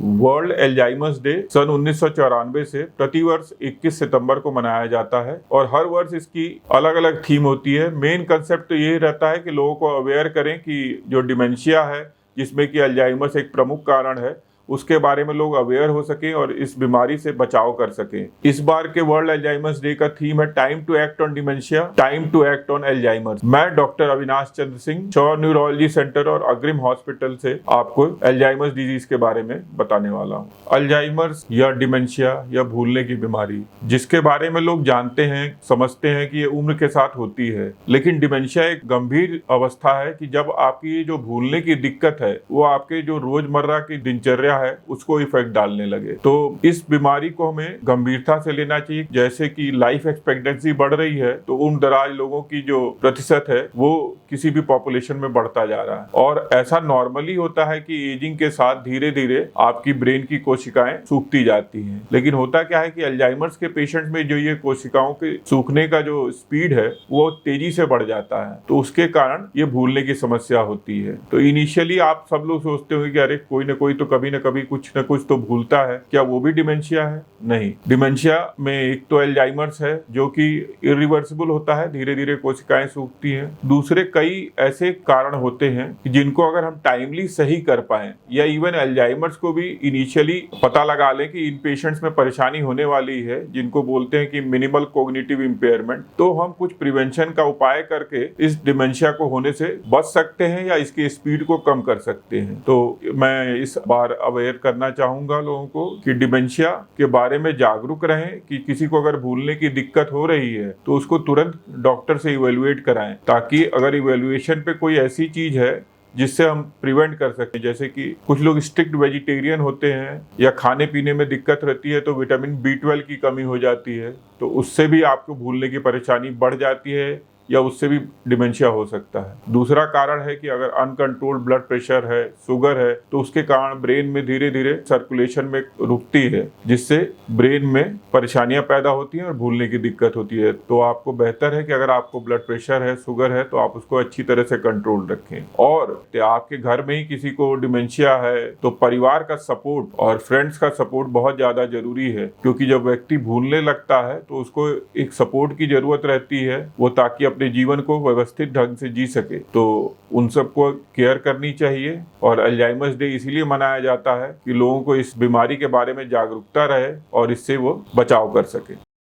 World Alzheimer's day सन 1994 से प्रतिवर्ष 21 सितंबर को मनाया जाता है और हर वर्ष इसकी अलग अलग थीम होती है। मेन कंसेप्ट तो ये रहता है कि लोगों को अवेयर करें कि जो डिमेंशिया है, जिसमें कि अल्जाइमर्स एक प्रमुख कारण है, उसके बारे में लोग अवेयर हो सकें और इस बीमारी से बचाव कर सकें। इस बार के वर्ल्ड एल्जाइमर्स डे का थीम है time to act on dementia, time to act on Alzheimer's. मैं डॉक्टर अविनाश चंद्र सिंह, शोर न्यूरोलॉजी सेंटर और अग्रिम हॉस्पिटल से आपको एल्जाइमर्स डिजीज के बारे में बताने वाला हूँ। अल्जाइमर्स या डिमेंशिया या भूलने की बीमारी, जिसके बारे में लोग जानते हैं, समझते हैं कि ये उम्र के साथ होती है, लेकिन डिमेंशिया एक गंभीर अवस्था है कि जब आपकी जो भूलने की दिक्कत है वो आपके जो रोजमर्रा की दिनचर्या है उसको इफेक्ट डालने लगे। तो इस बीमारी को हमें गंभीरता से लेना चाहिए। जैसे कि लाइफ एक्सपेक्टेंसी बढ़ रही है तो उम्र दराज लोगों की जो प्रतिशत है वो किसी भी पॉपुलेशन में बढ़ता जा रहा है और ऐसा नॉर्मली होता है कि एजिंग के साथ धीरे धीरे आपकी ब्रेन की कोशिकाएं सूखती जाती हैं। लेकिन होता क्या है कि अल्जाइमर्स के पेशेंट में जो ये कोशिकाओं के सूखने का जो स्पीड है वो तेजी से बढ़ जाता है, तो उसके कारण ये भूलने की समस्या होती है। तो इनिशियली आप सब लोग सोचते होंगे कि अरे कोई ना कोई तो कभी ना कभी कुछ न कुछ तो भूलता है, क्या वो भी डिमेंशिया है? नहीं, डिमेंशिया में एक तो एल्जाइमर्स है जो कि इरिवर्सिबल होता है, धीरे धीरे कोशिकाएं सूखती हैं। दूसरे कई ऐसे कारण होते हैं कि जिनको अगर हम टाइमली सही कर पाए या इवन एल्जाइमर्स को भी इनिशियली पता लगा लें कि इन पेशेंट्स में परेशानी होने वाली है, जिनको बोलते हैं कि मिनिमल कोग्निटिव इंपेयरमेंट, तो हम कुछ प्रिवेंशन का उपाय करके इस डिमेंशिया को होने से बच सकते हैं या इसकी स्पीड को कम कर सकते हैं। तो मैं इस बार अवेयर करना चाहूंगा लोगों को कि डिमेंशिया के बारे में जागरूक रहें कि किसी को अगर भूलने की दिक्कत हो रही है तो उसको तुरंत डॉक्टर से इवेलुएट कराएं, ताकि अगर इवेलुएशन पे कोई ऐसी चीज है जिससे हम प्रिवेंट कर सकें। जैसे कि कुछ लोग स्ट्रिक्ट वेजिटेरियन होते हैं या खाने पीने में दिक्कत रहती है तो विटामिन B12 की कमी हो जाती है, तो उससे भी आपको भूलने की परेशानी बढ़ जाती है या उससे भी डिमेंशिया हो सकता है। दूसरा कारण है कि अगर अनकंट्रोल्ड ब्लड प्रेशर है, शुगर है, तो उसके कारण ब्रेन में धीरे धीरे सर्कुलेशन में रुकती है, जिससे ब्रेन में परेशानियां पैदा होती हैं और भूलने की दिक्कत होती है। तो आपको बेहतर है कि अगर आपको ब्लड प्रेशर है, शुगर है, तो आप उसको अच्छी तरह से कंट्रोल रखें। और आपके घर में ही किसी को डिमेंशिया है तो परिवार का सपोर्ट और फ्रेंड्स का सपोर्ट बहुत ज्यादा जरूरी है, क्योंकि जब व्यक्ति भूलने लगता है तो उसको एक सपोर्ट की जरूरत रहती है, वो ताकि अपने जीवन को व्यवस्थित ढंग से जी सके। तो उन सबको केयर करनी चाहिए और अल्जाइमर्स डे इसीलिए मनाया जाता है कि लोगों को इस बीमारी के बारे में जागरूकता रहे और इससे वो बचाव कर सके।